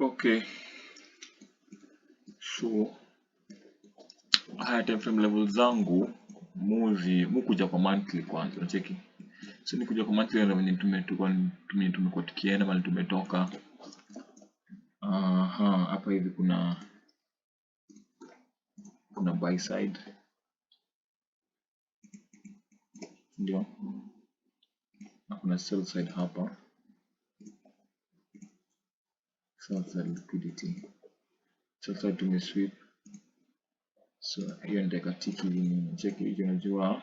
Okay, so haya time frame level zangu mukuja kwa monthly kwanza, unacheki. So ni kuja kwa monthly na venye tumekuwa tukienda mali tumetoka. Hapa hivi kuna buy side, ndio, na kuna sell side hapa, sell side liquidity, sell side tumesweep. So hiyo ndio tiki hivi, cheki hiyo, unajua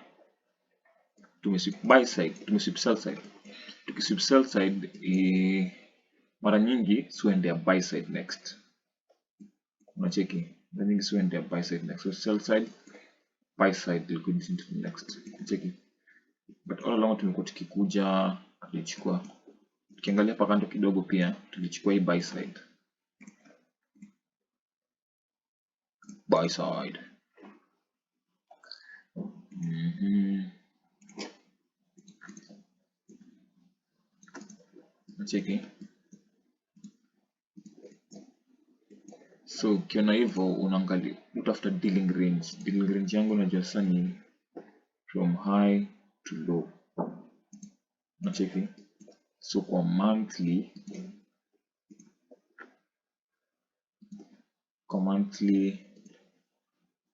tumesweep buy side, tumesweep sell side. Tukisweep sell side mara nyingi suende buy side next, unacheki, mara nyingi suende buy side next. So sell side, buy side liquidity next, unacheki. But all along tumekuwa tukikuja tulichukua, tukiangalia hapa kando kidogo pia tulichukua hii buy side, cheki. So ukiona hivyo unaangalia utafuta dealing range yangu najua sasa ni from high to low, unacheki. So kwa monthly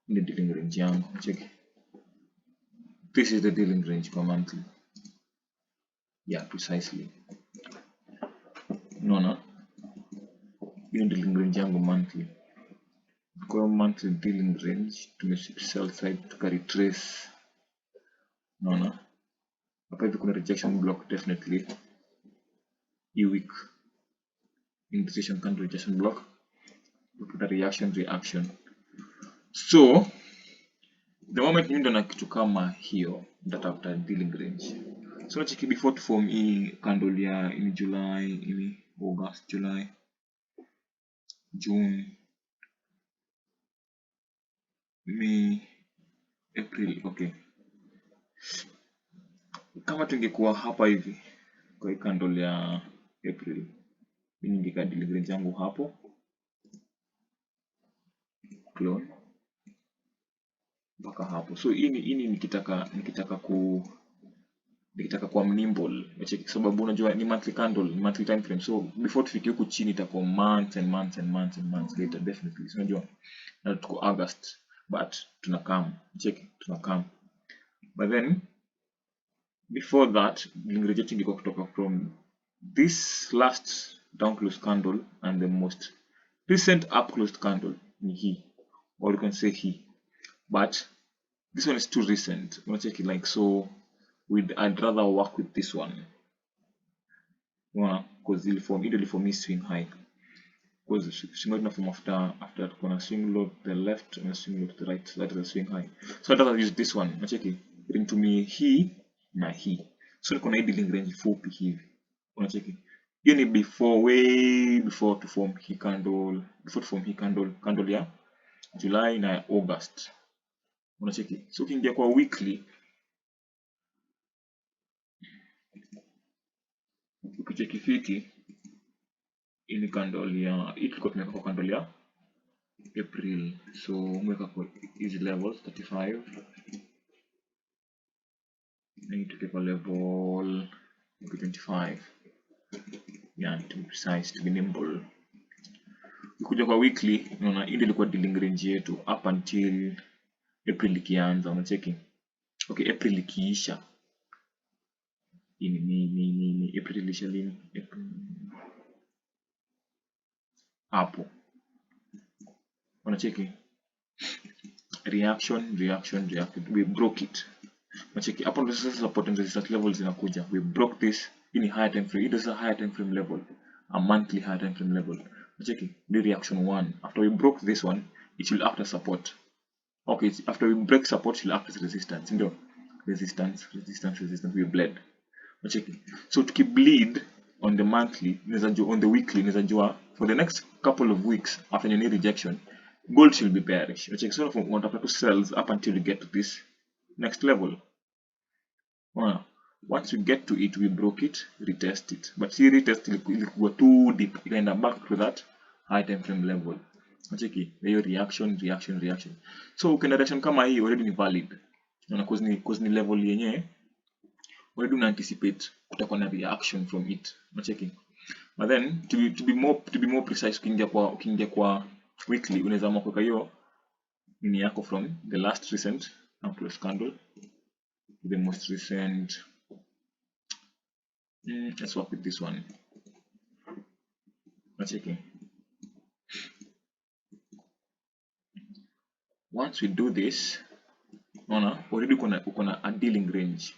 ni dealing range yangu, unacheki. This is the dealing range kwa monthly. Yeah, precisely. Unaona? Hiyo dealing range yangu monthly. Kwa monthly dealing range tumesweep sell side tuka retrace. Unaona? Hapa hivi kuna rejection block definitely. Hii week indecision candle rejection block. Kuna reaction. So the moment nindo na kitu kama hiyo ndatafuta dealing range. So nacheki before to form hii candle ya in July, in August, July, June, May, April. Okay, kama tungekuwa hapa hivi kwa hii candle ya April, mimi ningeka dealing range yangu hapo, clone mpaka hapo. So hii nikitaka kuwa nimble, nacheki, sababu unajua ni monthly candle, ni monthly time frame. So before tufike huku chini itakuwa months and months later definitely. So unajua na tuko August but tunakam, check tunakam. But then before that dealing range iko kutoka from this last down closed candle and the most recent up closed candle ni hii, or you can say hii, but this one is too recent, unacheki, like, so I'd rather work with this one, because it'll form me swing high, because swing high form after kuna swing low to the left and swing low to the right, so that is a swing high. So I'd rather use this one, unacheki, bring to me hii na hii. So niko na dealing range fupi hivi, unacheki. Hiyo ni way before to form hii candle, candle ya July na August, unacheki. So ukiingia kwa weekly, ukicheki fiti, ini candle ya tulikuwa tumeweka kwa candle ya April. So umeweka kwa hizi levels 35 na hii tukipa level 25. Yeah, to be precise, to be nimble. Ukikuja kwa weekly, unaona hii ilikuwa dealing range yetu up until April ikianza, unacheki. Okay, April ikiisha. Ni April ilisha lini? Hapo. Unacheki. Reaction. We broke it. Unacheki. Hapo ndio sasa support and resistance levels zinakuja. We broke this. Hii ni higher time frame. It is a higher time frame level. A monthly higher time frame level. Unacheki. The reaction 1. After we broke this one, it will act as support. Okay, after we break support, it will act as resistance. Ndio. Resistance. We bled. Unacheki. So to keep bleed on the monthly, on the weekly, for the next couple of weeks after any rejection, gold should be bearish. Unacheki. So from one to sells up until you get to this next level. Once we get to it, we broke it, retest it. But see, retest ilikuwa too deep, ikaenda back to that high time frame level. Unacheki hiyo reaction. So ukienda reaction kama hii already ni valid. Unaona cause ni level yenyewe already una anticipate kutakuwa na reaction from it. Unacheki. But then to be more precise, ukiingia kwa weekly unaweza amua kuweka hiyo ni yako from the last recent close candle to the most recent. Let's work with this one. Unacheki. Once we do this, unaona already uko na a dealing range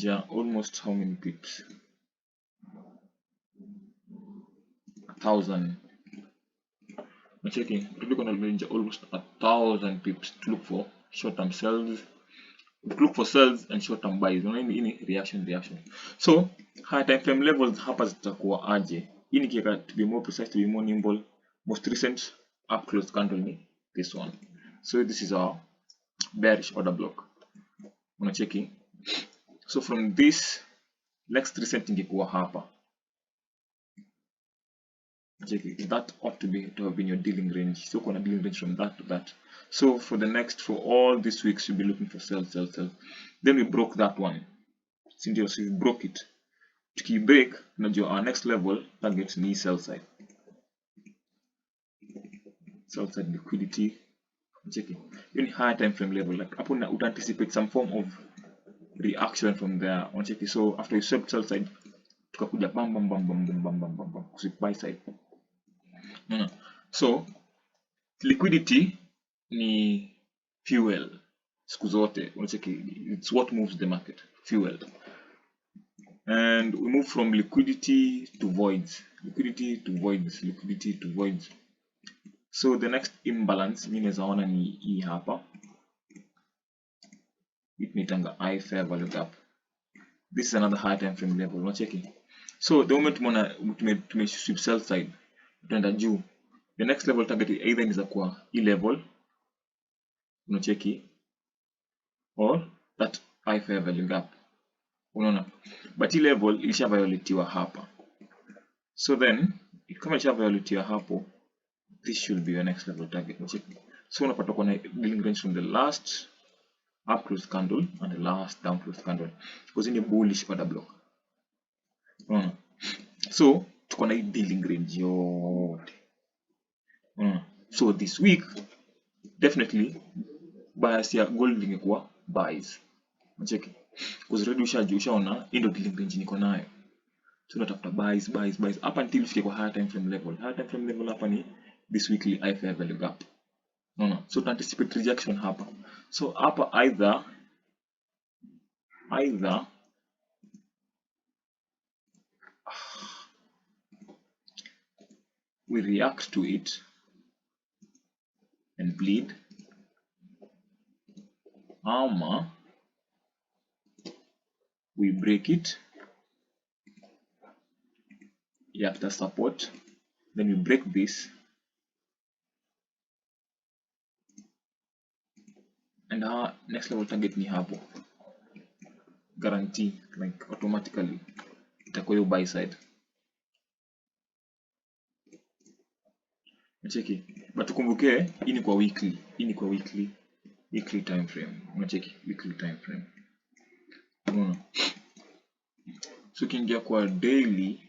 ya almost how many pips? 1,000. Unacheki already uko na range almost 1,000 pips to look for short term sells, and short term buys. Unaona hii ni reaction. So high time frame levels hapa zitakuwa aje? Hii nikiweka to be more precise, to be more nimble, most recent up close candle ni this one. So this is our bearish order block. Unacheki. So from this next recent ingekuwa hapa. Unacheki. That ought to have been your dealing range. So kuna dealing range from that to that. So for all these weeks you'll be looking for sell. Then we broke that one. So we broke it. To break, our next level target ni sell side. Sell side liquidity. Checking in high time frame level, like upon would anticipate some form of reaction from there. On checking, so after you swept sell side, tukakuja bam buy side. So liquidity ni fuel siku zote. It's what moves the market, fuel. And we move from liquidity to voids. So the next imbalance mimi naweza ona ni hii hapa. It nitanga I fair value gap. This is another high time frame level. Unacheki. So the moment tume sweep sell side, tutaenda juu. The next level target either inaweza kuwa hii level. Unacheki. Or that I fair value gap. Unaona? But hii level ilisha violatiwa hapa. So then kama ilisha violatiwa hapo, this should be your next level target. So unapata kuna dealing range from the last up close candle and the last down close candle because in a bullish order block. So tuko na dealing range yote. So this week definitely bias ya gold ingekuwa buys. Unacheki because already ushaona ndio dealing range niko nayo. So tunatafuta buys up until ufike kwa higher time frame level. Higher time frame level hapa ni this weekly I fair value gap. So to anticipate rejection hapa. So hapa either we react to it and bleed, ama we break it after support, then we break this and our next level target ni hapo, guarantee like automatically itakuwa hiyo buy side. Unacheki, but tukumbuke hii ni kwa weekly time frame. Unacheki weekly time frame. So ukiingia kwa daily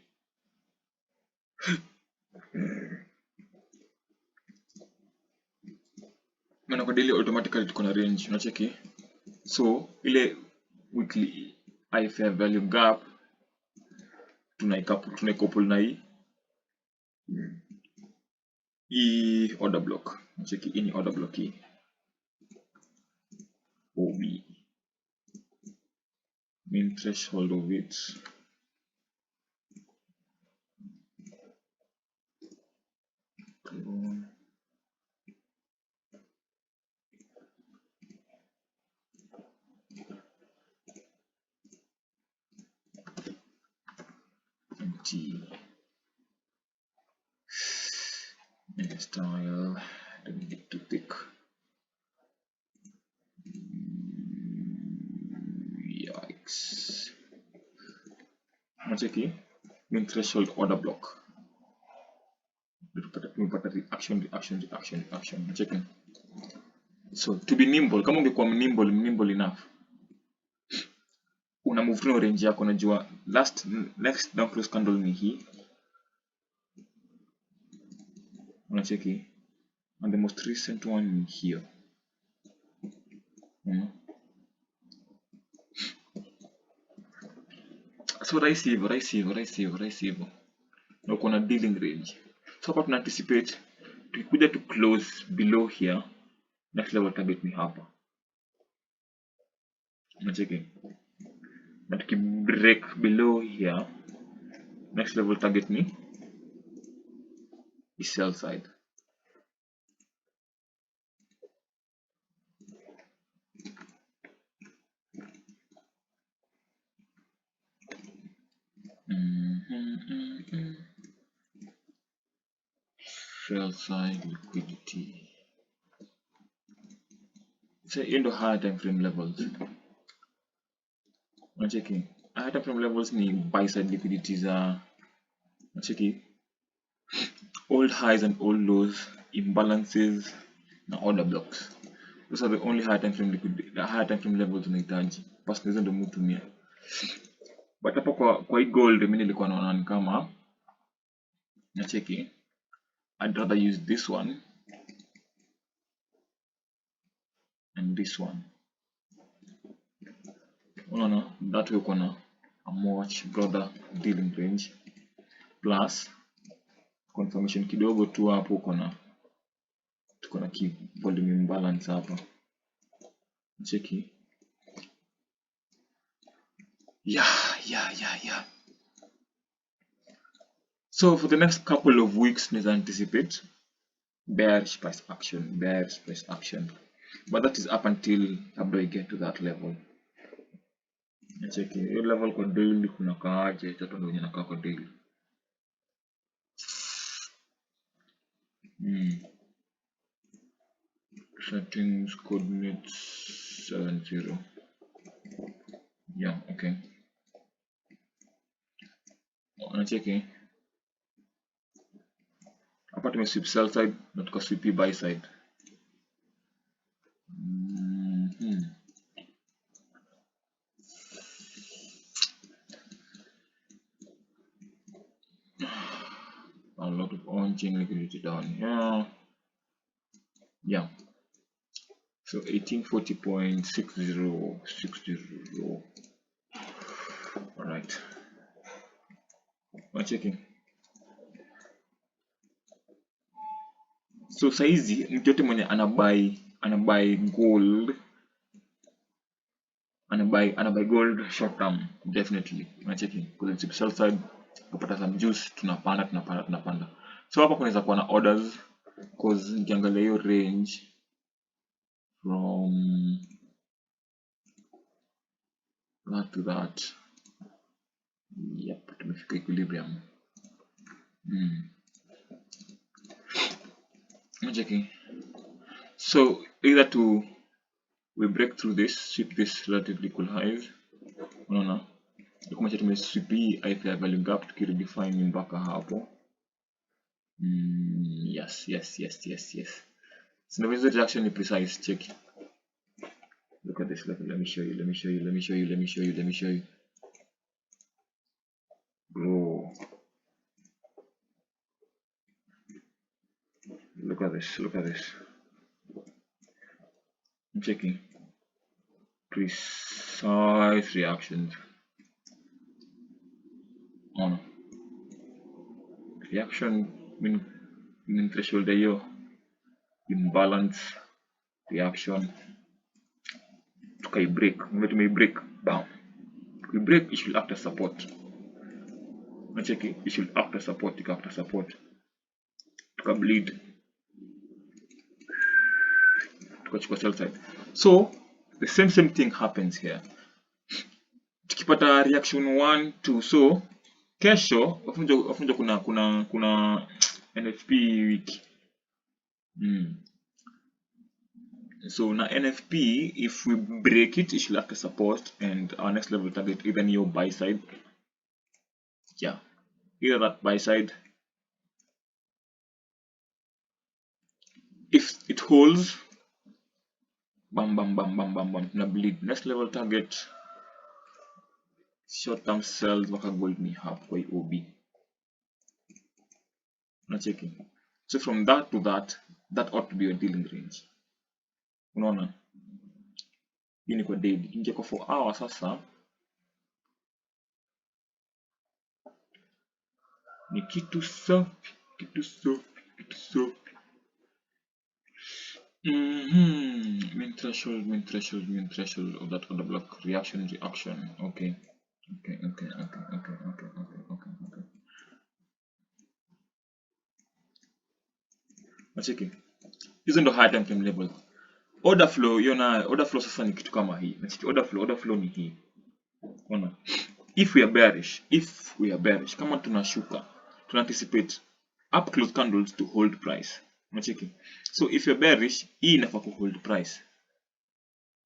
maana kwa daily automatically tuko na range. Unacheki, so ile weekly I fair value gap tunaikouple na hii order block. Unacheki hii ni order block hii OB, mean threshold of it style don't get too thick. Yikes. Unacheki mean threshold order block tumepata reaction. Checking. So to be nimble, kama ungekuwa nimble enough, una move through range yako, unajua next down close candle ni hii, unacheki, and the most recent one ni here. So rahisi hivyo na uko na dealing range. So hapa tuna anticipate tukikuja to close below here, next level target ni hapa, unacheki, na tukibreak below here, next level target ni sell side. Sell side liquidity. So hiyo ndo higher time frame levels. Unacheki, higher time frame levels ni buy side liquidity za, unacheki, old highs and old lows, imbalances na order blocks. Those are the only higher time frame levels unahitaji. Basi hizo ndio mtumia. But hapo kwa hii gold mimi nilikuwa naona ni kama, unacheki, I'd rather use this one and this one. Unaona, that way uko na a much broader dealing range, plus confirmation kidogo tu hapo tuko na key volume imbalance hapa, cheki. Yeah. So for the next couple of weeks let's anticipate bearish price action, but that is up until we get to that level. Cheki hiyo level kwa daily kuna kaaje, tatu ndio inakaa kwa daily. Settings coordinates 70. Yeah, okay. Unacheki hapa tumesweep sell side na tukasweep buy side. A lot of on-chain liquidity down here. Yeah. So 1840.60. All right. We're checking. So saizi mtu yote mwenye anabuy gold, anabuy gold short term, definitely. We're checking. Because it's sell side, kupata some juice, tunapanda. So hapa kunaweza kuwa na orders, because nikiangalia hiyo range from that to that, yep, tumefika equilibrium. Checking. So either we break through this, sweep this relatively equal highs, unaona, kama tumesweep hii high fair value gap tukirefine mpaka hapo. Yes. So now this reaction is precise. Check. Look at this. Let me show you. Bro. Look at this. I'm checking. Precise reactions. On. Reaction mean threshold hiyo. Imbalance. Reaction. Break. Bam. We break, it should act as support. Check it. It should act as support. Bleed. Sell side. So the same thing happens here. Tukipata reaction 1 2, so kesho wafunja kuna NFP week. So na NFP, if we break it, it should act as support, and our next level target either near buy side. Yeah, either that buy side If it holds, bam bam bam bam bam bam, tuna bleed next level target, short term sells mpaka gold ni hapo kwa OB. Unacheki. So from that to that ought to be your dealing range. Unaona? Hii ni kwa daily. Ingia kwa 4 hours sasa ni kitu safi, kitu safi, kitu safi. Main threshold of that order block, reaction. Okay. Nacheki. Hizo ndo high time frame level. Order flow, order flow sasa ni kitu kama hii. Nacheki order flow ni hii. Unaona? If we are bearish, kama tunashuka, tuna anticipate up close candles to hold price. Unacheki? So if you're bearish, hii inafaa ku hold price.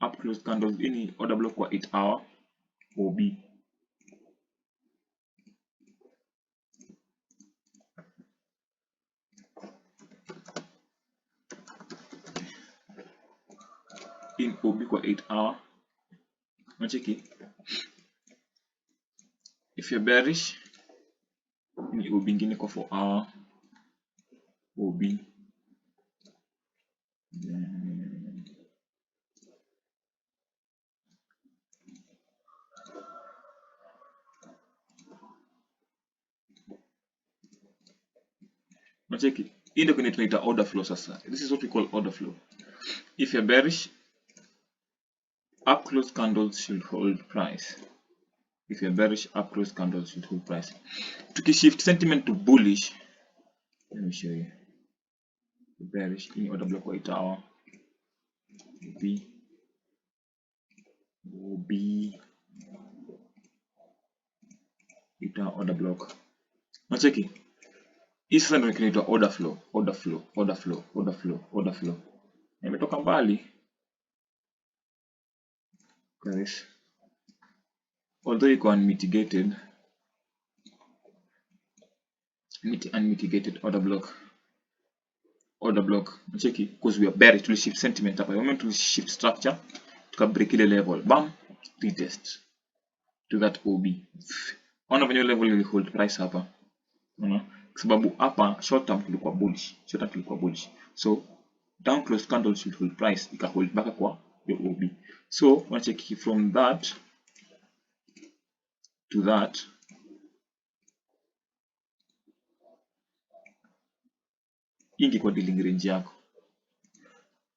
Up close candles ini order block kwa 8 hour OB. In OB kwa 8 hour. Unacheki? If you're bearish, ni OB ingine kwa 4 hour OB. Unacheki? Hii ndio kwenye tunaita order flow sasa. This is what we call order flow. If you're bearish, up close candles should hold price. If you're bearish, up close candles should hold price. Tukishift sentiment to bullish, let me show you. Bearish in order block 8 hour OB 8 hour order block. Nacheki. Hii sasa ndio kinaitwa order flow. Imetoka mbali. Guys. Although iko unmitigated order block. Nacheki because we are bearish, to shift sentiment hapa. Moment to shift structure, tuka break ile level. Bam, retest to that OB. Ona venye level ili hold price hapa. Unaona? Kwa sababu hapa short term tulikuwa bullish. So down close candle should hold price, ika hold back kwa your OB. So unacheki from that to that, ingi kwa dealing range yako.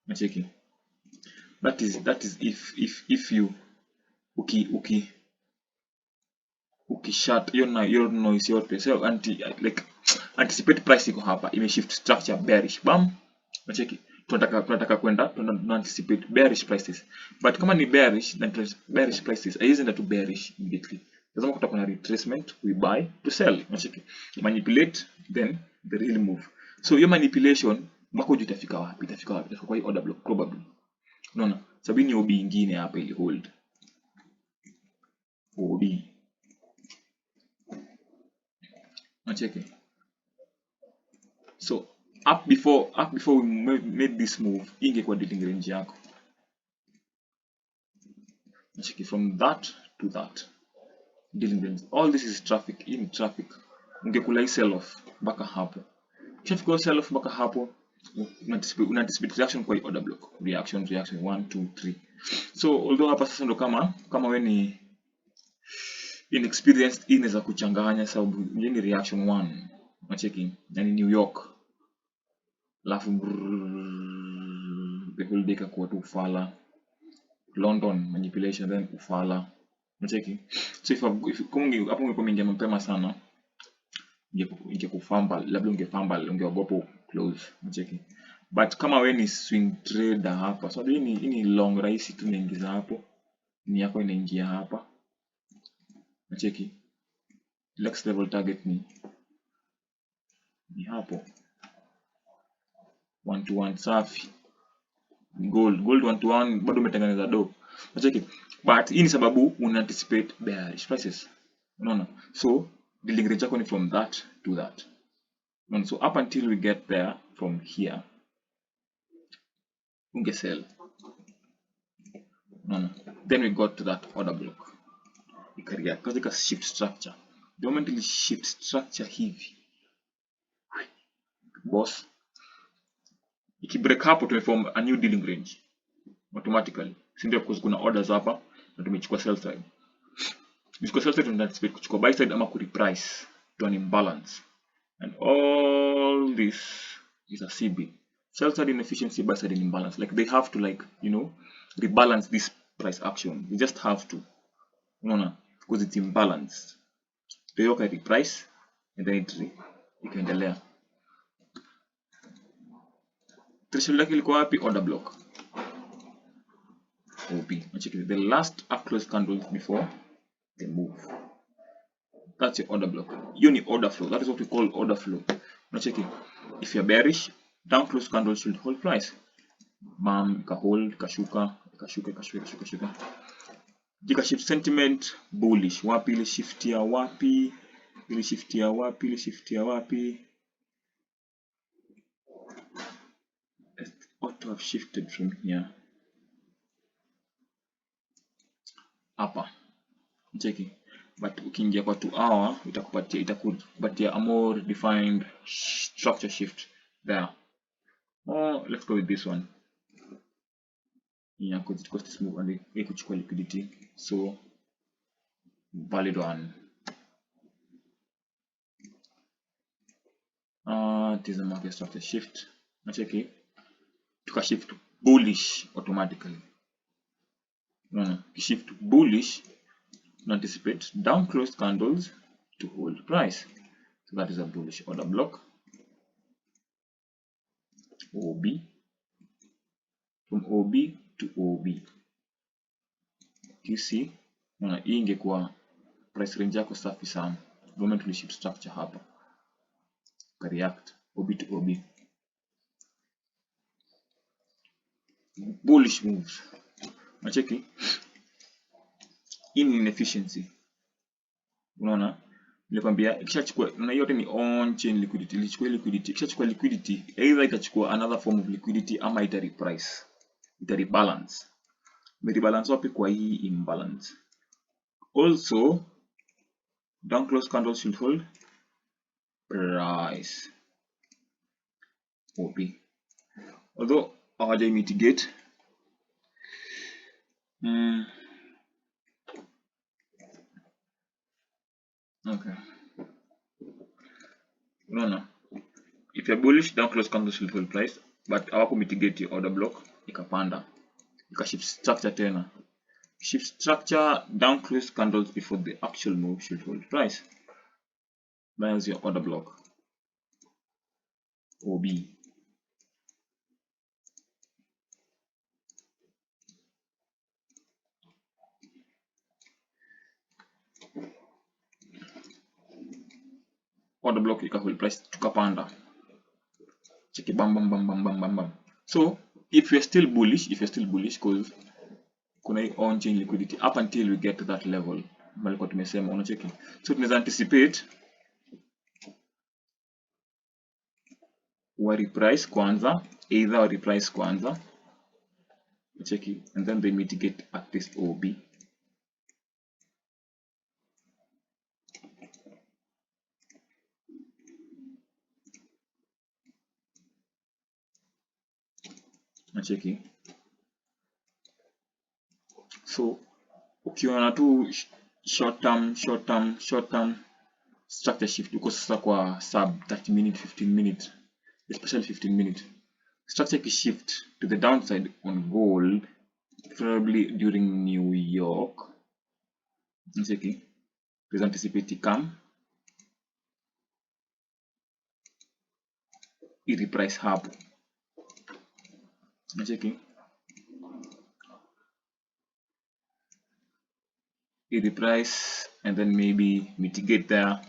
Unacheki. That is if you ukishut your noise yote, so anticipate price iko hapa, ime shift structure bearish, bam. Unacheki, tunataka kwenda, tuna anticipate bearish prices, but kama ni bearish prices haiwezi to bearish immediately, lazima kutakuwa na retracement, we buy to sell. Unacheki, manipulate then the real move. So hiyo manipulation mpaka itafika wapi? Kwa hii order block probably. Unaona, sababu ni OB ingine hapa ili hold OB. Unacheki. So up before we made this move, inge kwa dealing range yako. Unacheki, from that to that dealing range. All this is traffic, in traffic. Ungekula hii sell off mpaka hapo. Ukifika sell off mpaka hapo, una anticipate reaction kwa hii order block. Reaction 1 2 3. So although hapa sasa ndo kama wewe ni inexperienced, inaweza kuchanganya sababu ni reaction 1. Unacheki, yani New York. Alafu the whole day kwa tu ufala. London manipulation then ufala. Unacheki? So if hapo ungekuwa mingi mapema sana, ungekufamba, labda ungeogopa close. Unacheki? But kama wewe ni swing trader hapa, so hii ni long rahisi tu naingiza hapo. Ni yako inaingia hapa. Unacheki? Next level target ni hapo. 1 to 1 safi. Gold 1 to 1 bado umetengeneza do. Unacheki? But hii ni sababu una anticipate bearish prices. Unaona? So dealing range yako ni from that to that. And so up until we get there from here, ungesell. No. Then we got to that order block ikareact because ika shift structure. The moment ili shift structure hivi boss, ikibreak hapo tumeform a new dealing range automatically, si ndio? Because kuna orders hapa na tumechukua sell side. Because sell side tunanticipate kuchukua buy side ama kureprice to an imbalance, and all this is a CB. Sell side inefficiency, buy side in imbalance. Like they have to, like, you know, rebalance this price action. They just have to, because it's imbalanced. They look at the price and then it ikaendelea. Threshold yake ilikuwa wapi? Order block OP. The last up close candles before the move. That's your order block. You need order flow. That is what we call order flow. If you're bearish, down close candle should hold price. Bam, hold, kashuka. Jika shift sentiment bullish. Wapi ile shiftia wapi? It ought to have shifted from here. Hapa. Cheki. But ukiingia kwa 2 hour itakupatia a more defined structure shift there. Oh, let's go with this one. Yeah, because it cost this move and it kuchukua liquidity. So valid one. It is a market structure shift. Nacheki. Tuka shift bullish automatically. Shift bullish, anticipate down closed candles to hold price. So that is a bullish order block. OB. From OB to OB. You see, hii ingekuwa price range yako safi sana. Moment we shift structure hapa. React OB to OB. Bullish moves. Nacheki. In inefficiency. Unaona? Nilikwambia ikishachukua na yote ni on chain liquidity. Ilichukua liquidity. Ikishachukua liquidity, either itachukua another form of liquidity ama ita reprice. Ita rebalance. Rebalance wapi? Kwa hii imbalance. Also, down close candles should hold price OP. Although hawajai mitigate. Okay. No. If you're bullish, down close candles should hold price, but hawaku mitigate your order block, ikapanda. Ika shift structure tena. Shift structure, down close candles before the actual move should hold price. That's your order block. OB. Order block ika hold price, tukapanda. Check it, bam. So if you're still bullish, because kuna hii on chain liquidity up until we get to that level malikuwa tumesema, unacheki. So tunaweza anticipate wa reprice kwanza, either wa reprice kwanza, unacheki, and then they mitigate at this OB. Unacheki. So ukiona tu short term structure shift uko sasa kwa sub 30 minute 15 minute, especially 15 minute structure ki shift to the downside on gold, probably during New York. Unacheki, please anticipate come i reprice hapo. Unacheki, i reprice and then maybe mitigate there.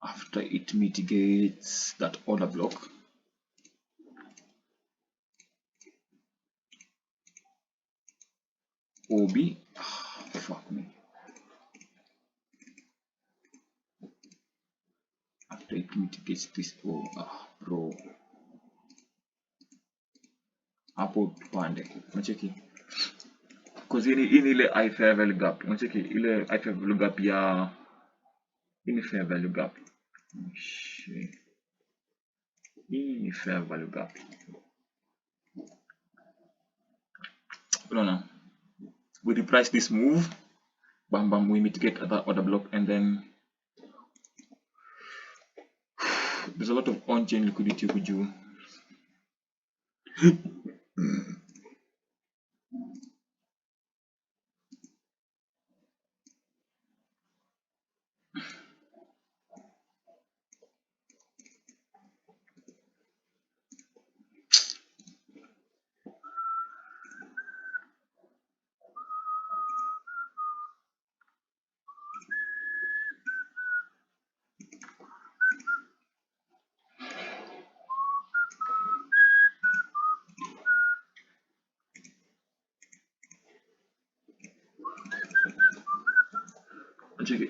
After it mitigates that order block, OB, fuck me. After it mitigates this, bro. hapo tupande, unacheki because hii ni ile I fair value gap, unacheki ile I fair value gap ya hii ni fair value gap, hii ni fair value gap, unaona. We reprice this move, bam bam, we mitigate other order block, and then there's a lot of on-chain liquidity huku juu.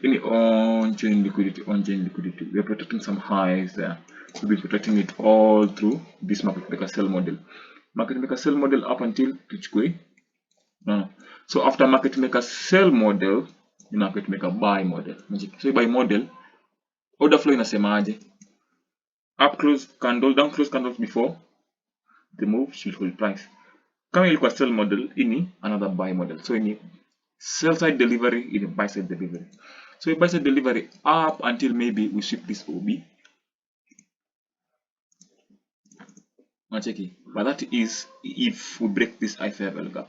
Any on-chain liquidity, we are protecting some highs there. We'll be protecting it all through this market maker sell model. Market maker sell model up until tuchukue. No. So after market maker sell model, ni market maker buy model. So buy model, order flow inasemaje? Up close candle, down close candles before the move should hold price. Kama ilikuwa sell model, ini another buy model. So ini sell side delivery, ini buy side delivery. So we buy side delivery up until maybe we sweep this OB. Nacheki. But that is if we break this I fair value gap.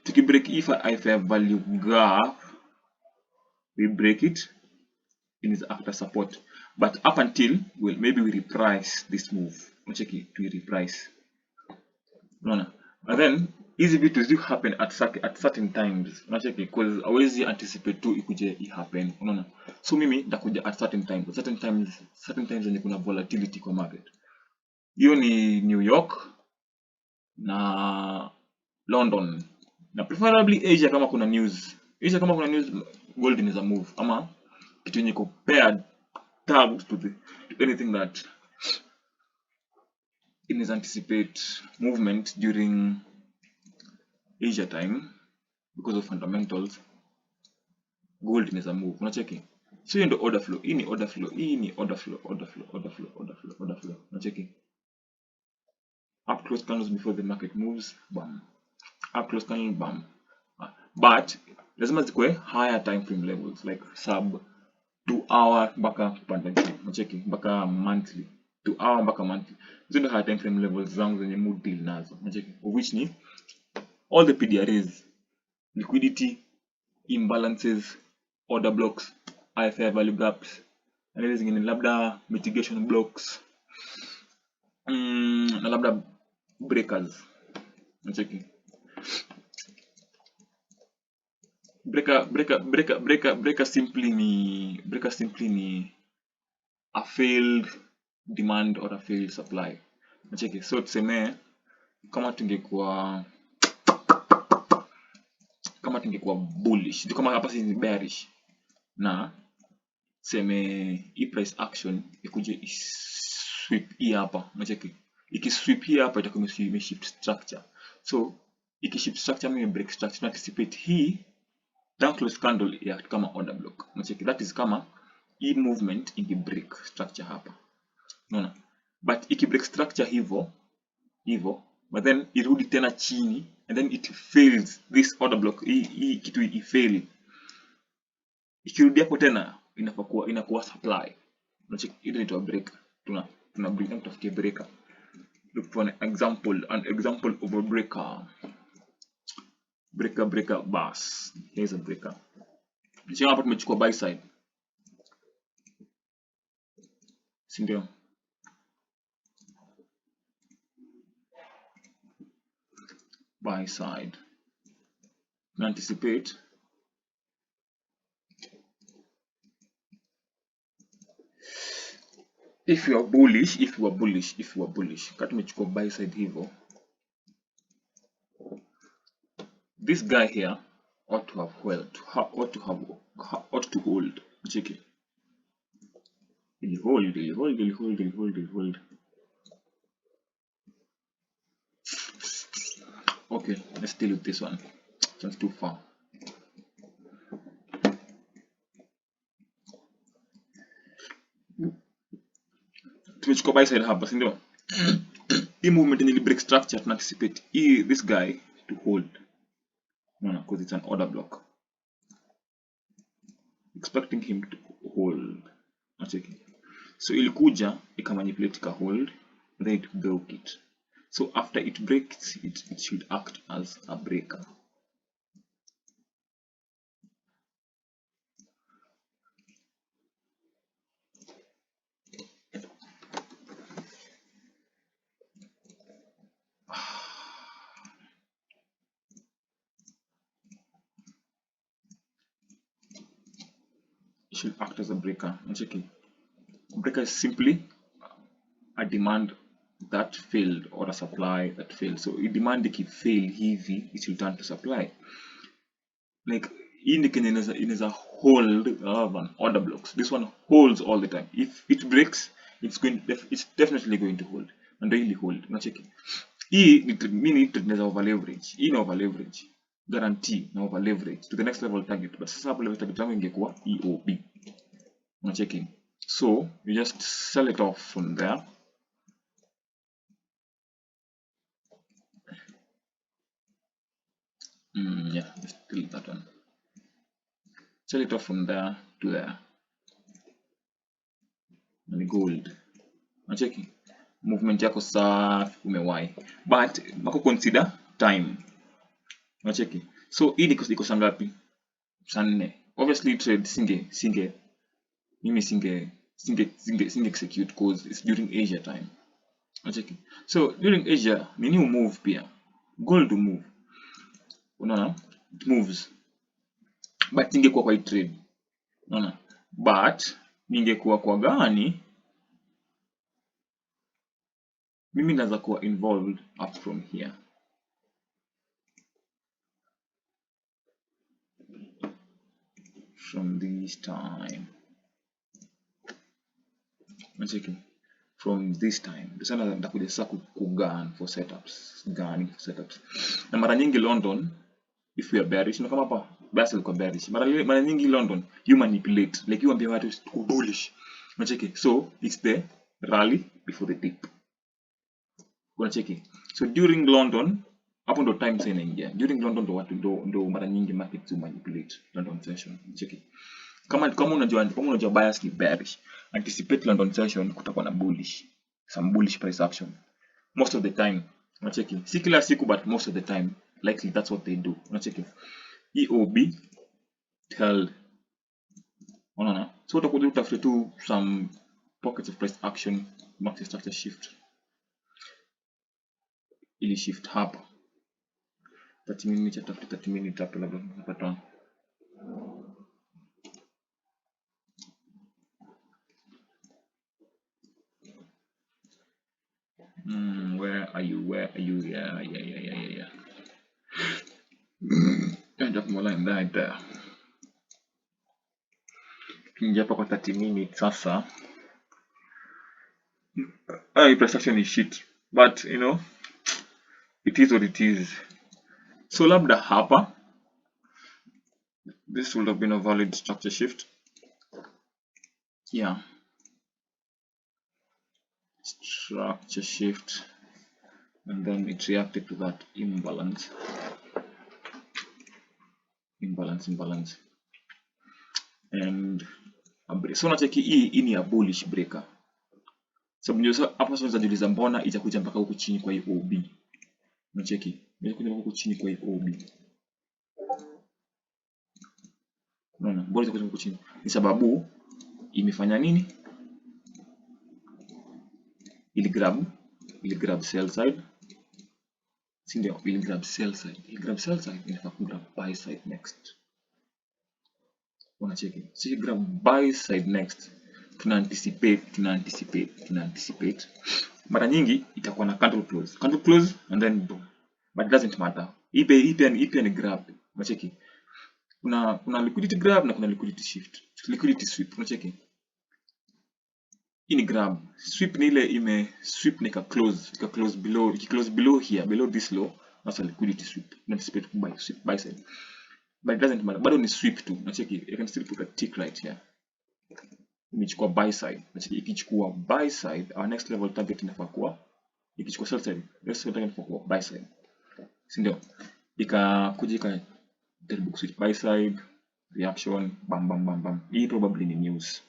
To break if I fair value gap, we break it, it is after support. But up until maybe we reprice this move. Nacheki, we reprice. No. But then easy bit do happen at certain times. Unacheki, because always anticipate to ikuje happen. Unaona? So mimi ndakuja at certain times when kuna volatility kwa market. Hiyo ni New York na London. Na preferably Asia kama kuna news. Gold is a move. Ama kitu yenye ko paired tagged to anything that it is anticipate movement during Asia time because of fundamentals. Gold is a move. Unacheki. So hiyo ndio order flow. Hii ni order flow. Unacheki. Up close candles before the market moves, bam. Up close candle, bam. But lazima zikuwe higher time frame levels like sub 2 hour mpaka kupanda juu. Unacheki, mpaka monthly. 2 hour mpaka monthly. Hizo ndio higher time frame levels zangu zenye mood deal nazo. Unacheki, of which ni all the PDRAs, liquidity, imbalances, order blocks, I fair value gaps, and everything in labda mitigation blocks, na labda breakers. Nacheki. Breaker simply ni a failed demand or a failed supply. Nacheki. So tuseme kama tungekuwa bullish, kama hapa si bearish, na tuseme hii price action ikuje sweep hii hapa. Nacheki. Ikisweep hii hapa itakuwa imeshift structure. So ikishift structure mimi break structure na anticipate hii down close candle ya kama order block. Nacheki, that is kama hii movement ingi break structure hapa. Unaona? But iki break structure hivyo, but then irudi tena chini and then it fails this order block. Hii kitu ifail. Ikirudi hapo tena inakuwa supply. Unacheki, ile inaitwa breaker. Tuna break na tutafikia breaker. Look for an example of a breaker. Breaker bus. Here's a breaker. Nisema hapa tumechukua buy side. Si ndio? Buy side. Na anticipate if you are bullish, kama tumechukua buy side hivyo, this guy here ought to hold. Check it. Ili hold. Okay, let's deal with this one. It's too far. Tumechukua buy side hapa, si ndio? Hii movement in the break structure to anticipate this guy to hold. No, because it's an order block. Expecting him to hold. Nacheki. So ilikuja ikamanipulate ka hold, then it broke it. So after it breaks it should act as a breaker. It should act as a breaker. Nacheki. Breaker is simply a demand that failed or a supply that failed. So a demand if fail hivi, it will turn to supply. Like in is a hold an order blocks. This one holds all the time. If it breaks, it's definitely going to hold. And really hold. Nacheki. Meaning it is over leverage. In over leverage. Guarantee na over leverage to the next level target. But sasa hapo level target yangu ingekuwa EOB. Unacheki. So you just sell it off from there. Yeah, just delete that one. Sell it off from there to there. And gold. Unacheki. Movement yako safi umewai. But mako consider time. Unacheki. So hii iko saa ngapi? Saa 4. Obviously trade singe execute because it's during Asia time. Unacheki. So during Asia nini move pia. Gold to move. Unaona? It moves. But ningekuwa kwa trade. Unaona? But ningekuwa kwa gani? Mimi naweza kuwa involved up from here. From this time. Unacheki. From this time. Sasa nitakuja sasa kugan for setups. Gunning for setups. Na mara nyingi London, if we are bearish, no kama hapa Basel kwa bearish. Mara nyingi London, you manipulate. Like you ambia watu go bullish. Unacheki. So it's the rally before the dip. Unacheki. So during London, hapo ndo time sana inaingia. During London ndo mara nyingi market to manipulate London session. Unacheki. Kama unajua bias ni bearish, anticipate London session kutakuwa na bullish. Some bullish price action. Most of the time. Unacheki. Si kila siku but most of the time likely that's what they do. Unacheki. EOB held. Unaona? So utakuja utafute tu some pockets of price action, market structure shift. Ili shift hapa 30 minutes after 30 minutes hapo labda tunapata where are you yeah end up more like that there. Kinja hapa kwa 30 minutes sasa price action is shit but you know it is what it is. So labda hapa this would have been a valid structure shift. Yeah, structure shift, and then it reacted to that imbalance. And so unacheki hii ni a bullish breaker. Sababu hapa sasa unajiuliza mbona itakuja mpaka huku chini kwa hii OB. Unacheki itakuja mpaka huku chini kwa hii OB. Unaona mbona itakuja huku chini? Ni sababu imefanya nini? Ili grab sell side. Si ndio? Ili grab sell side. Inafaa grab buy side next. Unacheki. Si grab buy side next. Tuna anticipate. Mara nyingi itakuwa na candle close and then boom. But it doesn't matter. Ipe ni grab. Unacheki. Kuna liquidity grab na kuna liquidity shift. Liquidity sweep. Unacheki. Hii ni grab. Sweep ni ile ime sweep ni close below here, below this low That's a liquidity sweep. Anticipate buy side. But it doesn't matter. Bado ni sweep tu. Nacheki, you can still put a tick right here. Imechukua buy side. Nacheki ikichukua buy side, our next level target inafaa kuwa ikichukua sell side. Next level target inafaa kuwa buy side. Si ndio? Ikakuja ikajaribu kuswitch buy side, reaction, bam bam bam bam. Hii probably ni news.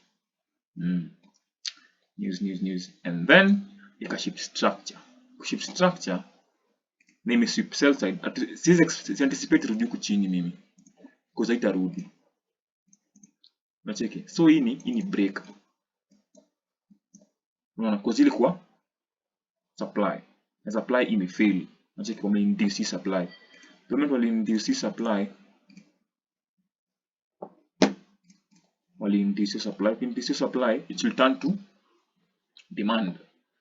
News. And then ikashift structure. Kushift structure na imesweep sell side. Si anticipate rudi huku chini mimi. Because haitarudi. Unacheki. So hii ni break. Unaona cause ilikuwa supply. Na supply imefail. Unacheki wame induce supply. The moment wali induce supply, it will turn to demand.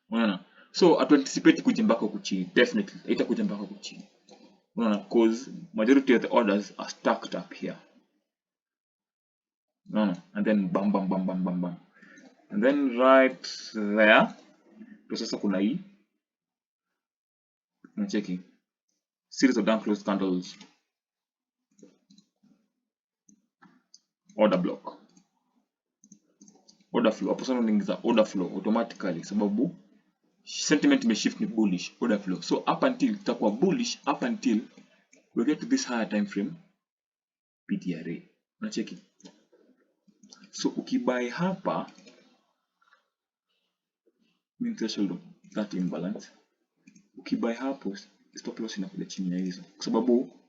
Unaona? So at anticipate kuja mpaka huku chini, definitely haitakuja mpaka huku chini. Unaona, cause majority of the orders are stacked up here. Unaona? And then bam bam bam bam bam bam. And then right there, to sasa kuna hii. Unacheki. Series of down closed candles. Order block. Order flow. Hapo sana unaingiza order flow automatically sababu sentiment may shift ni bullish. Order flow. So up until itakuwa bullish up until we get to this higher time frame PTRA. Unacheki. So ukibuy hapa mean threshold of that imbalance. Ukibuy hapo stop loss inakuja chini ya hizo kwa sababu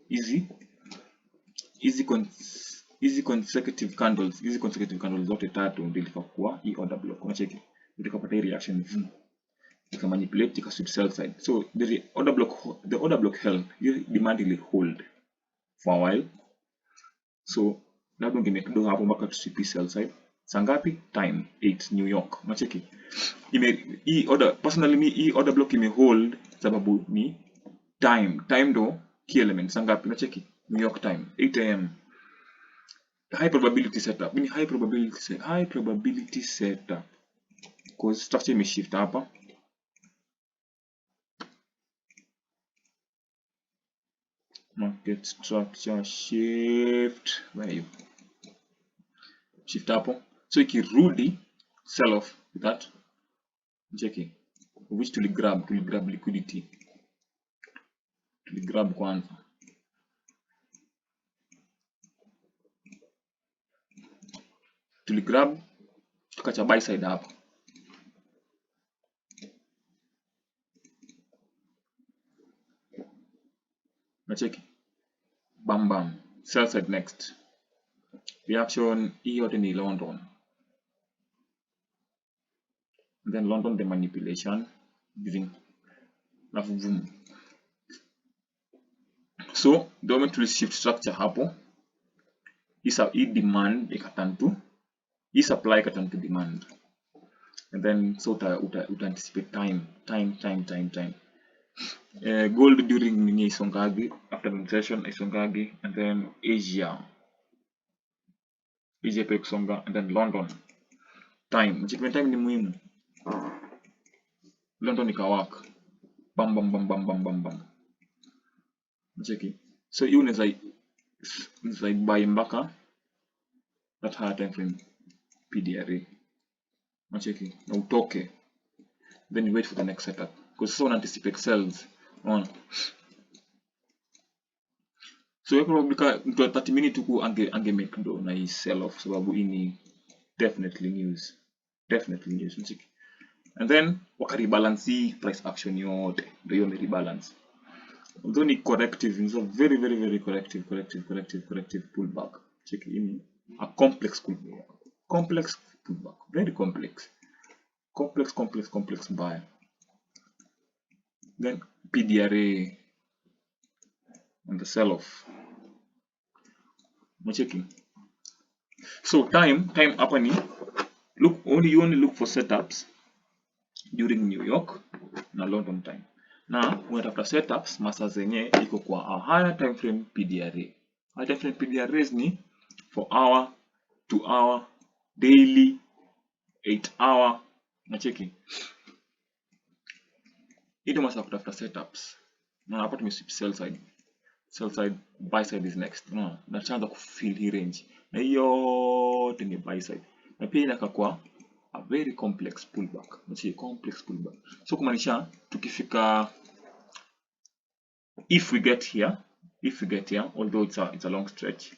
hizi consecutive candles zote tatu ndio ilikuwa hii order block. Unacheki utakapata hii reaction ika manipulate ika sweep sell side. So the order block held, demand will hold for a while. So labda ungemake do hapo mpaka to sweep sell side. Sangapi? Time 8 New York. Unacheki hii order personally hii order block ime hold sababu ni time ndo key element. Sangapi? Unacheki New York time 8 am. High probability setup. Ni high probability setup because structure ime shift hapa. Market structure shift. Where are you? Shift hapo. So ikirudi sell off with that. Cheki. Which tuligrab liquidity. Tuligrab kwanza. Tuligrab tukacha buy side hapa. Nacheki. Bam bam. Sell side next. Reaction hii yote ni London. And then London the manipulation giving boom. So the moment we shift structure hapo, hii demand ikaturn to hii supply ikaturn to demand. And then so uta anticipate time. Gold during nini isongagi, after the session isongagi, and then Asia pia kusonga, and then London time. Time ni muhimu. London ikawaka bam bam. Cheki. So hiyo unaweza buy mpaka that higher time frame PDRA. Cheki. Na utoke. Then you wait for the next setup. Because so anticipate sells on. So you probably mtu wa 30 minutes huku ange make do na hii sell off sababu hii ni definitely news. Cheki. And then wakarebalance price action yote ndio hiyo rebalance. Although ni corrective, it's a very corrective pullback. Check in a complex pullback. Very complex buy. Then PDRA on the sell off. Checking. So time hapa ni you only look for setups during New York na London time. Na unatafuta setups masaa zenye iko kwa a higher time frame PDRA. Higher time frame PDRAs ni 4 hour, 2 hour, daily, 8 hour. Nacheki. Hii ndio masaa kutafuta setups. Na hapa tumeswitch sell side. Sell side, buy side is next. Na naanza kufill hii range. Na hiyo ni buy side. Na pia inakakuwa a very complex pullback. Complex pullback. So kumaanisha tukifika, if we get here, although it's a long stretch,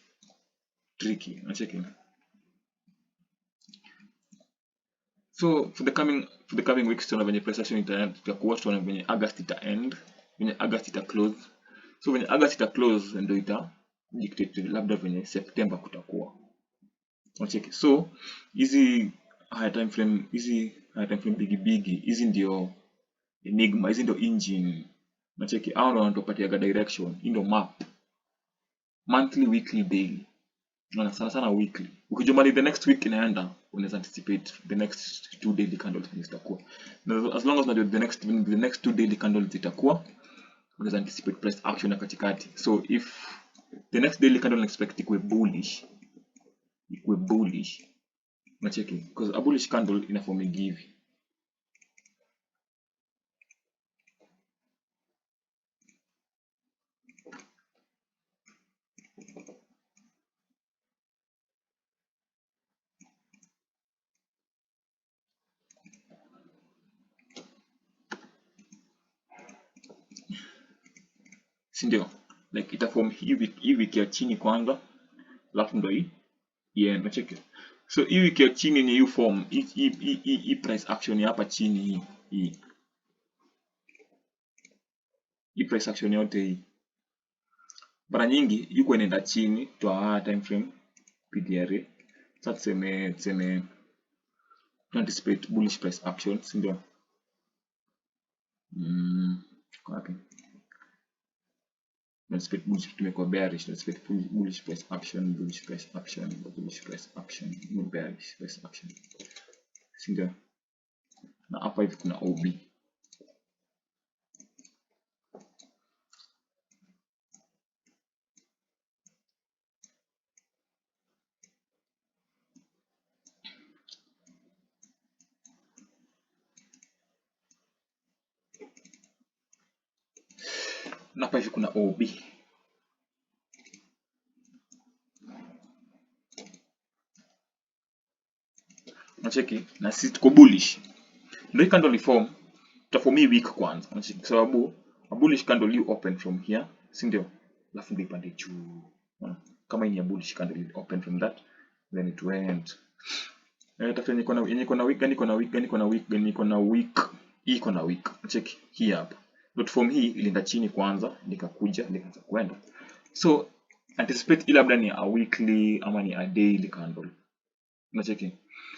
tricky. Unacheki. So for the coming weeks tunaona venye price action itakuwa, tunaona venye August ita end, venye August ita close. So venye August ita close ndio ita dictate labda venye September kutakuwa. Unacheki. So hizi higher time frame bigi hizi ndio enigma, hizi ndio engine. Unacheki. Hao ndio wanatupatia direction, hii ndio map. Monthly, weekly, daily. Na sana weekly. Ukijua mali the next week inaenda, unaweza anticipate the next 2 daily candles zitakuwa. As long as unajua the next 2 daily candles zitakuwa, unaweza anticipate price action na katikati. So if the next daily candle expect ikuwe bullish, unacheki, because a bullish candle ina form hivi. Sindio? Like itaform hii wiki ya chini kwanza, alafu ndo hii unacheki. So hii wiki ya chini ni hii form, hii price action ya hapa chini hii price action yote hii. Mara nyingi yuko inaenda chini to a time frame PDRA. Sasa tuseme anticipate bullish price action, sindio? Wapi? Anticipate bullish, tumekuwa bearish, anticipate bullish price action, bearish price action. Sindio? Na hapa hivi kuna OB. Na hapa hivi kuna OB. Unacheki, na sisi tuko bullish. Ndio candle form, tutaform hii week kwanza. Unacheki, kwa sababu a bullish candle you open from here, si ndio? Alafu ndio ipande juu. Kama hii ni a bullish candle you open from that, then it went. Tafuta yenye iko na week. Unacheki, hii hapa. Dot form hii ilienda chini kwanza, nikakuja, nikaanza kwenda. So anticipate ile labda ni a weekly ama ni a daily candle. Unacheki.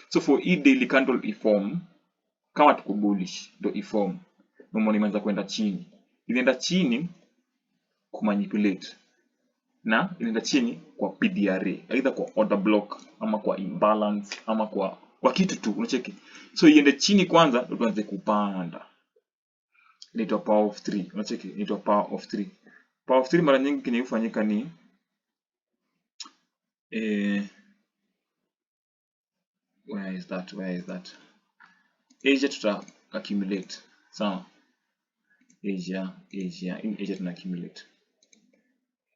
So for hii daily candle iform, kama tuko bullish ndio iform, ndio imeanza kwenda chini. Ilienda chini kumanipulate na inaenda chini kwa PDRA, either kwa order block ama kwa imbalance ama kwa kitu tu, unacheki. So iende chini kwanza ndio tuanze kupanda. Inaitwa power of 3, unacheki, inaitwa power of 3. Power of 3 mara nyingi kinayofanyika ni where is that? Asia tuta accumulate. Sawa. Asia tuna accumulate.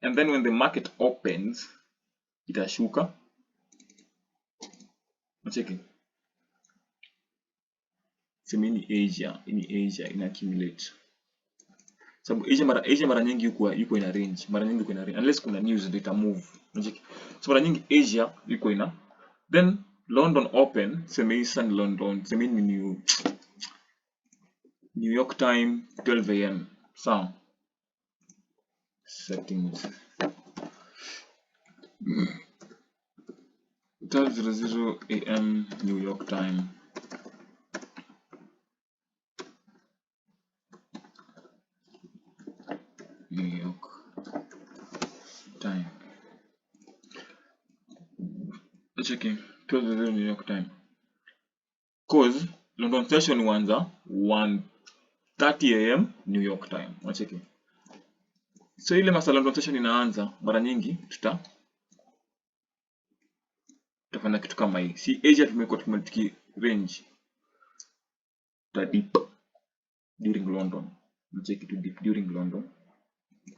And then when the market opens, itashuka. Unacheki. Sema ni Asia ina accumulate. Sababu Asia mara nyingi yuko ina range. Unless kuna news ndio ita move. Unacheki. So mara nyingi Asia yuko ina. Then London open, sema hii Sun London, sema ni New York time 12 am. Sawa. Settings. 12:00 am New York time. New York time. Checking 12:00 New York time. Cause London session huanza 1:30 am New York time. Unacheki. So ile masa London session inaanza, mara nyingi tutafanya kitu kama hii. Si Asia tumekuwa tumetiki range ta dip during London. Unacheki tu dip during London.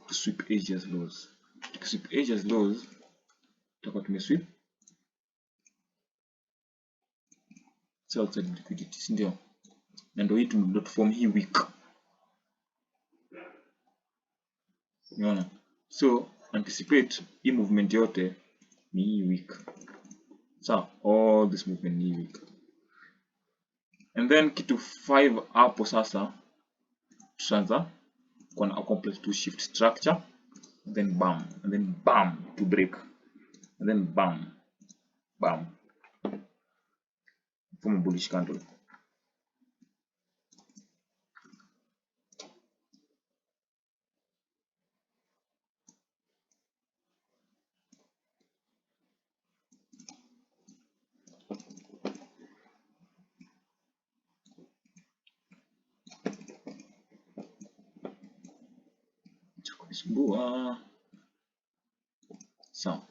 to sweep edge as lows. Tukisweep edge as lows tutakuwa tumesweep sell side liquidity, si ndio? Na ndio hii tumeform hii wick. Unaona? So anticipate hii movement yote ni hii wick. So all this movement ni hii wick. And then kitu 5 hapo sasa tutaanza kuna a complex to shift structure, then bam, and then bam to break, and then bam, bam, from a bullish candle. So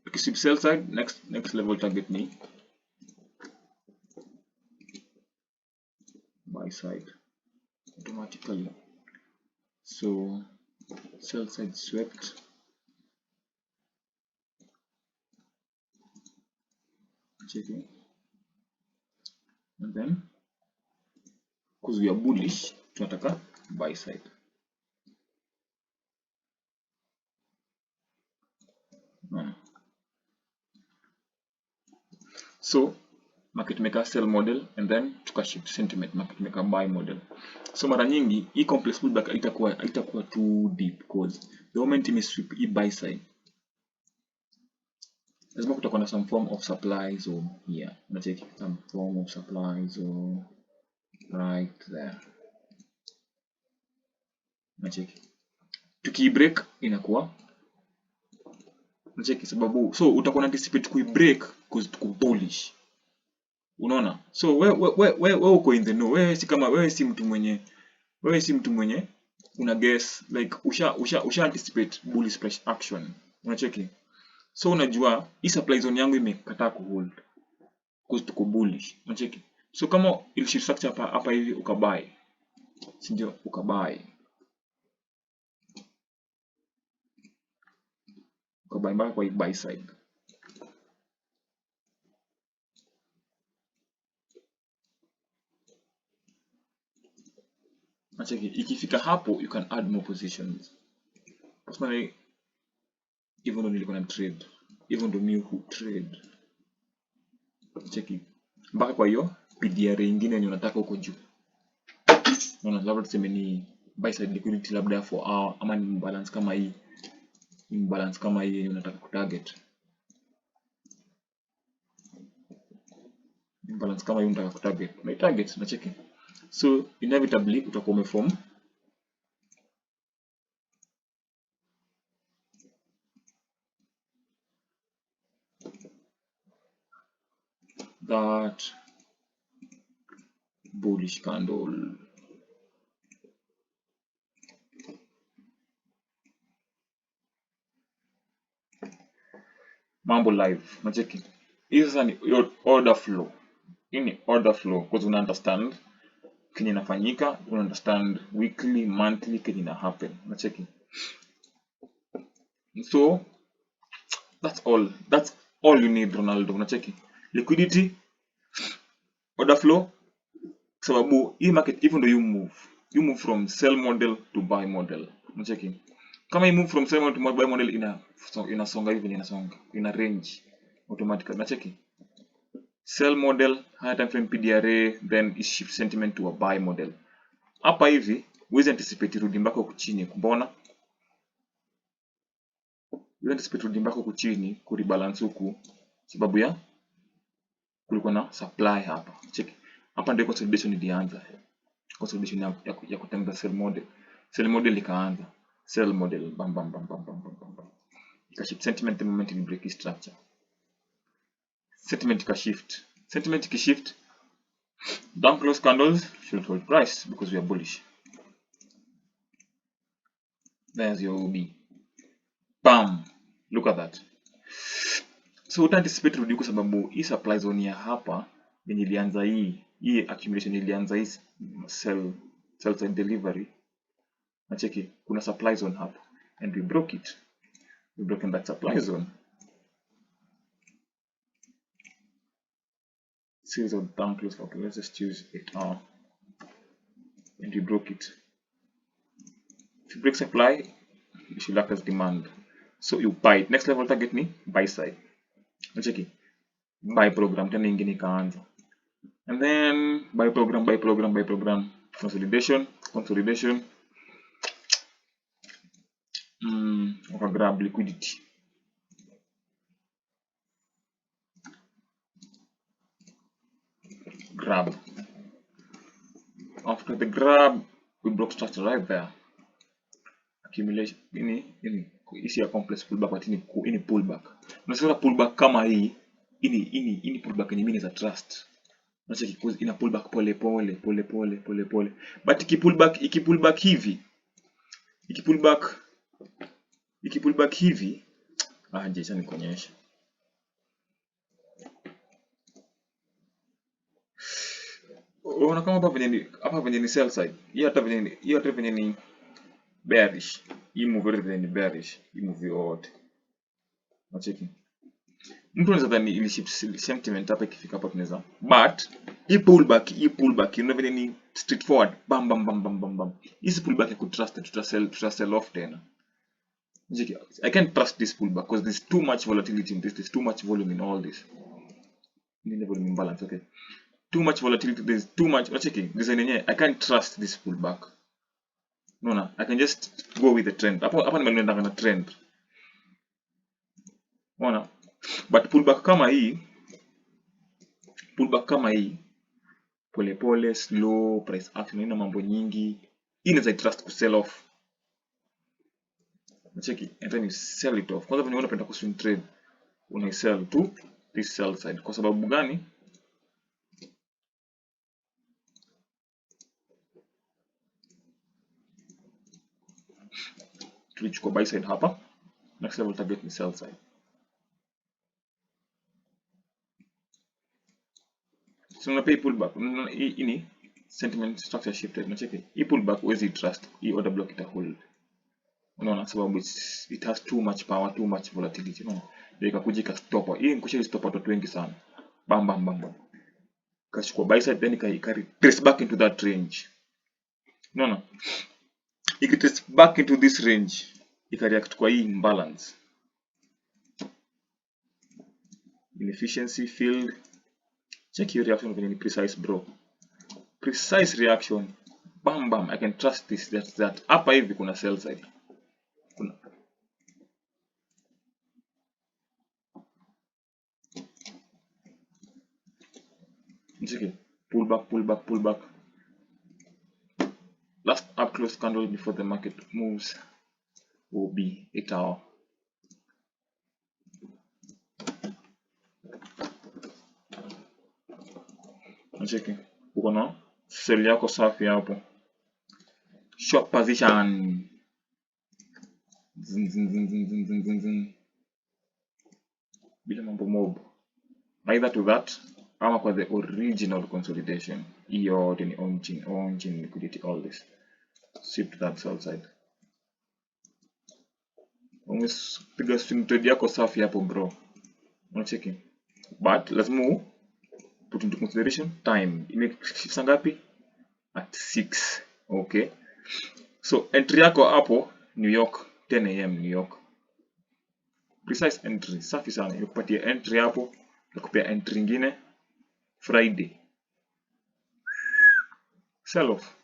tukisweep sell side, next level target ni buy side automatically. So sell side swept, checking, and then because we are bullish tunataka buy side. So market maker sell model, and then tukashift sentiment market maker buy model. So mara nyingi hii complex pullback haitakuwa too deep because the moment imesweep hii buy side lazima kutakuwa na some form of supply zone here. Unacheki some form of supply zone right there. Unacheki tukibreak inakuwa, unacheki sababu, so utakuwa anticipate kuibreak because tuko bullish. Unaona? So wewe uko in the know. Wewe si mtu mwenye una guess like usha anticipate bullish price action. Unacheki? So unajua hii supply zone yangu imekataa kuhold because tuko bullish. Unacheki? So kama ili structure hapa hivi ukabuy, si ndio? Ukabuy mpaka kwa buy side. Unacheki? Ikifika hapo you can add more positions. Personally, even though nilikuwa na trade, even though mimi hu trade, cheki mpaka kwa hiyo PDR nyingine yenye unataka huko juu. Unaona, labda tuseme ni buy side liquidity labda for hour, ama ni imbalance kama hii, yenye unataka kutarget, imbalance kama hii unataka kutarget, na target na cheki. So inevitably utakuwa umeform that bullish candle. Mambo live, unacheki. Hii sasa ni order flow. Hii ni order flow because una understand kenye inafanyika, una understand weekly, monthly kenye ina happen. Unacheki. So that's all you need, Ronaldo. Unacheki. Liquidity, order flow, sababu hii market even though you move from sell model to buy model. Unacheki. Kama you move from sell model to buy model inasonga hivi, ina range automatically. Unacheki. Sell model, higher time frame PDRA, then is shift sentiment to a buy model. Hapa hivi huwezi anticipate rudi mpaka huku chini, kumbona? Huwezi anticipate rudi mpaka huku chini kurebalance huku sababu ya kulikuwa na supply hapa. Check. Hapa ndio consolidation ilianza. Consolidation ya kutengeneza sell model. Sell model ikaanza. Sell model bam bam bam bam bam bam bam. Ikashift sentiment the moment in break structure. Sentiment ikashift. Sentiment ikishift, down close candles should hold price because we are bullish. There's your OB. Bam! Look at that. So uta anticipate rudi kwa sababu hii supply zone ya hapa yenye ilianza hii accumulation ilianza hii sell side delivery Nacheki kuna supply zone hapo, and we broke it. We broken that supply zone. Series of down close. Okay, let's just choose 8 hour, and we broke it. If you break supply, you should act as demand. So you buy it. Next level target ni buy side. Nacheki buy program tena ingine ikaanza, and then buy program, consolidation. Grab liquidity. Grab. After the grab, we broke structure right there. Accumulation ini isi ya complex pullback, but ini pullback. Unasema pullback kama hii, ini pullback yenye mimi za trust. Unacheki cause ina pullback pole pole. But ikipullback hivi, ikipullback hivi, je, acha nikuonyeshe. Unaona kama hapa venye ni sell side. Hii hata venye ni bearish. Hii move venye ni bearish. Hii move yote. Unacheki. Mtu anaweza dhani ili sentiment hapa ikifika hapa tunaweza. But hii pullback unaona venye ni straightforward. Bam. Hii pullback ya kutrust tuta sell off tena. Unacheki. I can't trust this pullback because there's too much volatility in this. There's too much volume in all this. Ni volume imbalance, okay. Too much volatility, there's too much. Checking design yenyewe, I can't trust this pullback. No, I can just go with the trend. Hapa nimeenda na trend. Unaona? But pullback kama hii pole slow price action, ina mambo nyingi. Hii inaweza trust ku sell off. Cheki, and then you sell it off. Kwanza venye unapenda ku swing trade, una sell to this sell side. Kwa sababu gani? Tulichukua buy side hapa, next level target ni sell side. So unapay pullback, ini sentiment structure shifted. Unacheki hii pullback huwezi trust, hii order block ita hold. Unaona, sababu it has too much power, too much volatility. Unaona, ndio ikakuja ikastop. Hii nikushia stop watu wengi sana. Bam. Kachukua buy side, then ikari trace back into that range. Unaona, ikitrace back into this range, ikareact kwa hii imbalance. Inefficiency field. Check your reaction when it's precise, bro. Precise reaction. Bam. I can trust this. That. Hapa hivi kuna sell side. Check. Pullback. Last up close candle before the market moves will be 8 hour. Check. Uko na sell yako safi hapo. Short position. Zing. Bila mambo mob. Either to that ama kwa the original consolidation. Hiyo ni on-chain liquidity, all this. Shift to that sell side. Umepiga swing trade yako safi hapo, bro. Unacheki. But lazima put into consideration time. Imefika ngapi? At 6. Okay. So entry yako hapo New York 10 AM New York. Precise entry. Safi sana. Ikupatia entry hapo, nakupea entry nyingine Friday. Sell off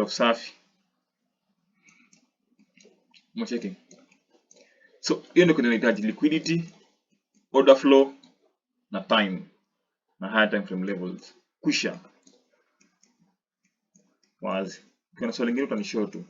safi. Unacheki. So hiyo ndio kunahitaji liquidity, order flow na time na higher time frame levels. Kusha wazi. Kuna swali lingine utanishow tu.